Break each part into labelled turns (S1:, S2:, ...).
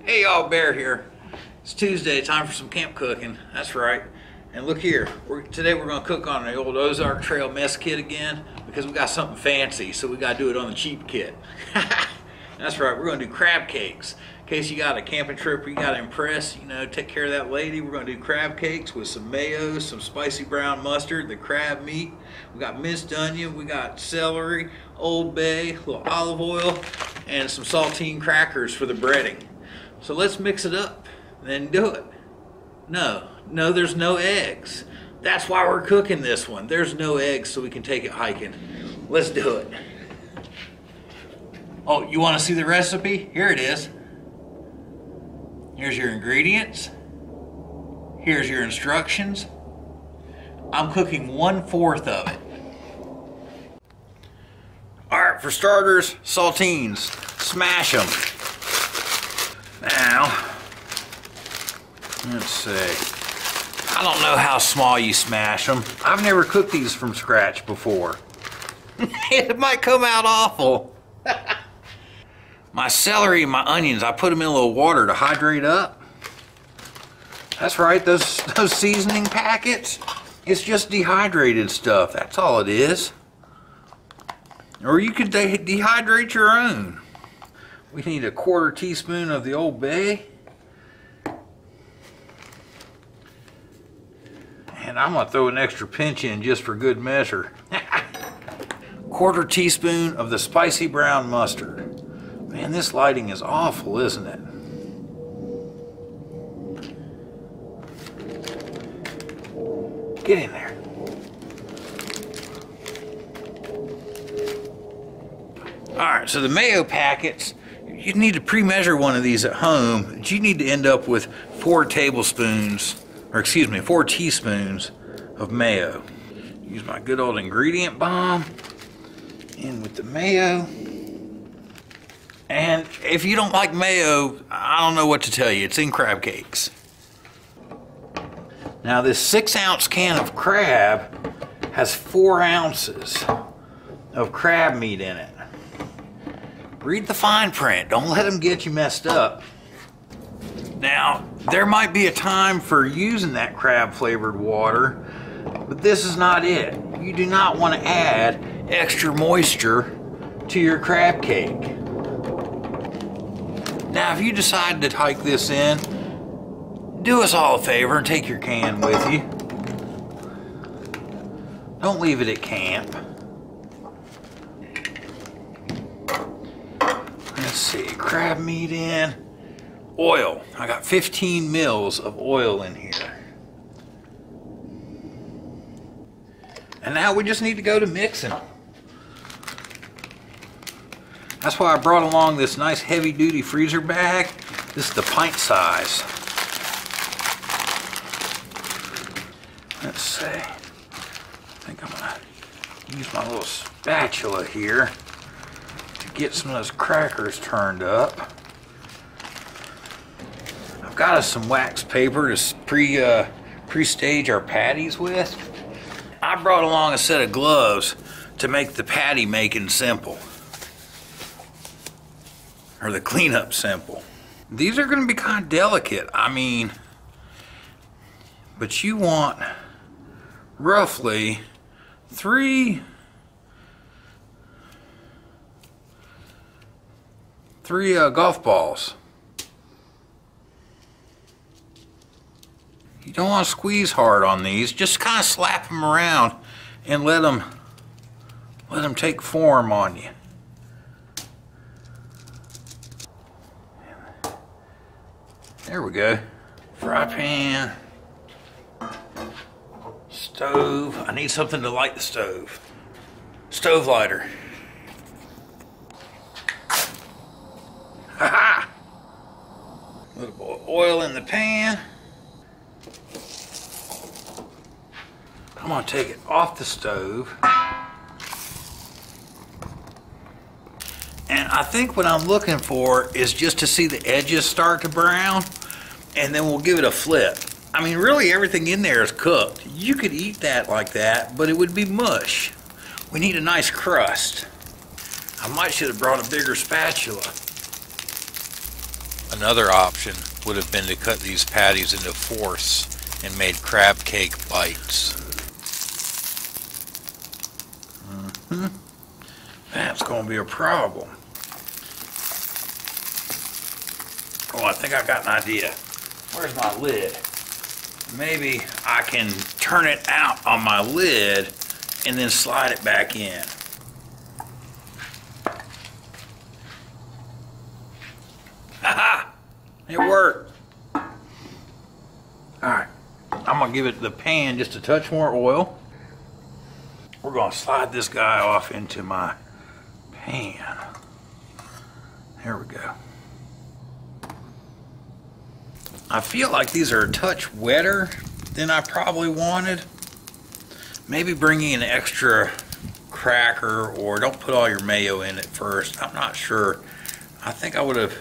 S1: Hey y'all, Bear here. It's Tuesday, time for some camp cooking. That's right. And look here, today we're gonna cook on the old Ozark Trail mess kit again because we got something fancy, so we gotta do it on the cheap kit. That's right, we're gonna do crab cakes. In case you got a camping trip where you gotta impress, take care of that lady, we're gonna do crab cakes with some mayo, some spicy brown mustard, the crab meat. We got minced onion, we got celery, Old Bay, a little olive oil, and some saltine crackers for the breading. So let's mix it up, then do it. No, there's no eggs. That's why we're cooking this one. There's no eggs, so we can take it hiking. Let's do it. Oh, you want to see the recipe? Here it is. Here's your ingredients. Here's your instructions. I'm cooking 1/4 of it. All right, for starters, saltines. Smash them. Now, let's see. I don't know how small you smash them. I've never cooked these from scratch before. It might come out awful. My celery and my onions, I put them in a little water to hydrate up. That's right, those seasoning packets, it's just dehydrated stuff. That's all it is. Or you could dehydrate your own. We need a 1/4 teaspoon of the Old Bay. And I'm gonna throw an extra pinch in just for good measure. 1/4 teaspoon of the spicy brown mustard. Man, this lighting is awful, isn't it? Get in there. All right, so the mayo packets, you need to pre-measure one of these at home. You need to end up with 4 teaspoons of mayo. Use my good old ingredient bomb in with the mayo. And if you don't like mayo, I don't know what to tell you. It's in crab cakes. Now this 6-ounce can of crab has 4 ounces of crab meat in it. Read the fine print. Don't let them get you messed up. Now, there might be a time for using that crab flavored water, but this is not it. You do not want to add extra moisture to your crab cake. Now, if you decide to hike this in, do us all a favor and take your can with you. Don't leave it at camp. Let's see, crab meat in. Oil. I got 15 mils of oil in here. And now we just need to go to mixing. That's why I brought along this nice heavy-duty freezer bag. This is the pint size. Let's see. I think I'm gonna use my little spatula here to get some of those crackers turned up. I've got us some wax paper to pre-stage our patties with. I brought along a set of gloves to make the patty making simple. Or the cleanup simple. These are going to be kind of delicate. But you want roughly 3 golf balls. You don't want to squeeze hard on these. Just kind of slap them around and let them take form on you. There we go. Fry pan. Stove. I need something to light the stove. Stove lighter. Ha-ha! A little bit of oil in the pan. I'm gonna take it off the stove. And I think what I'm looking for is just to see the edges start to brown, and then we'll give it a flip. Really everything in there is cooked. You could eat that like that, but it would be mush. We need a nice crust. I might should have brought a bigger spatula. Another option would have been to cut these patties into fourths and made crab cake bites. That's going to be a problem. Oh, I think I got an idea. Where's my lid? Maybe I can turn it out on my lid and then slide it back in. Haha! It worked. Alright, I'm going to give it the pan just a touch more oil. We're going to slide this guy off into my pan. There we go. I feel like these are a touch wetter than I probably wanted. Maybe bringing an extra cracker, or don't put all your mayo in it first. I'm not sure. I think I would have,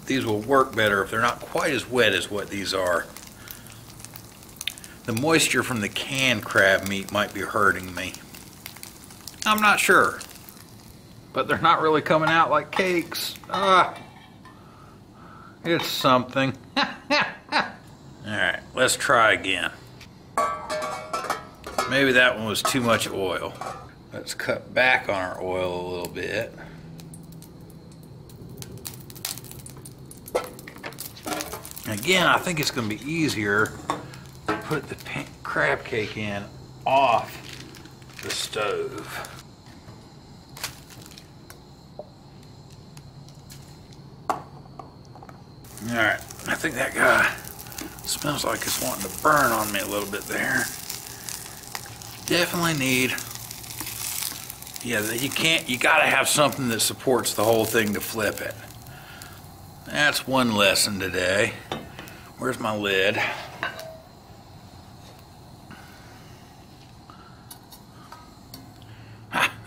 S1: these will work better if they're not quite as wet as what these are. The moisture from the canned crab meat might be hurting me. I'm not sure. But they're not really coming out like cakes. It's something. Alright, let's try again. Maybe that one was too much oil. Let's cut back on our oil a little bit. Again, I think it's going to be easier to put the crab cake in off the stove. Alright, I think that guy smells like it's wanting to burn on me a little bit there. Definitely need, you gotta have something that supports the whole thing to flip it. That's one lesson today. Where's my lid?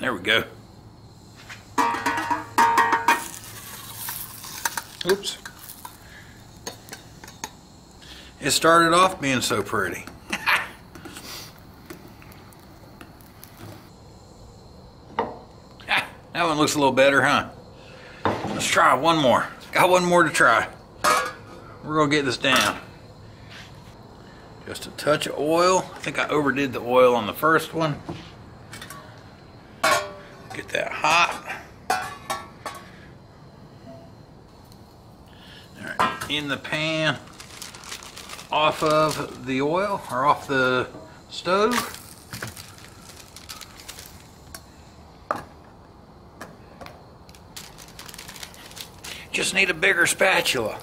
S1: There we go. Oops. It started off being so pretty. That one looks a little better, huh? Let's try one more. Got one more to try. We're gonna get this down. Just a touch of oil. I think I overdid the oil on the first one. Get that hot. All right, in the pan, off of the oil, or off the stove. Just need a bigger spatula.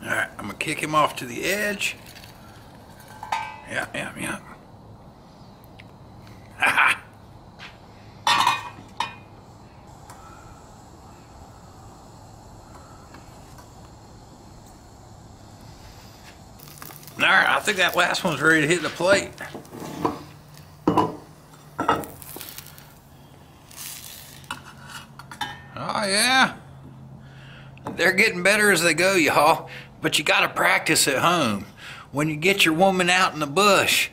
S1: Alright, I'm gonna kick him off to the edge. Yeah. Ha-ha! Alright, I think that last one's ready to hit the plate. Oh yeah. They're getting better as they go, y'all. But you gotta practice at home. When you get your woman out in the bush,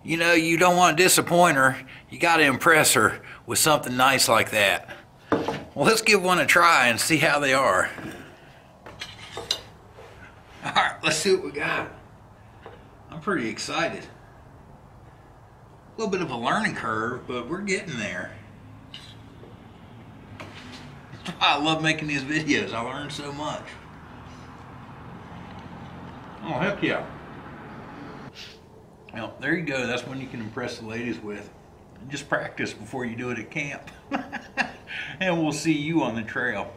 S1: you know, you don't want to disappoint her. You gotta impress her with something nice like that. Well, let's give one a try and see how they are. Alright, let's see what we got. I'm pretty excited. A little bit of a learning curve, but we're getting there. I love making these videos. I learn so much. Oh, heck yeah. Well, there you go. That's one you can impress the ladies with. Just practice before you do it at camp. And we'll see you on the trail.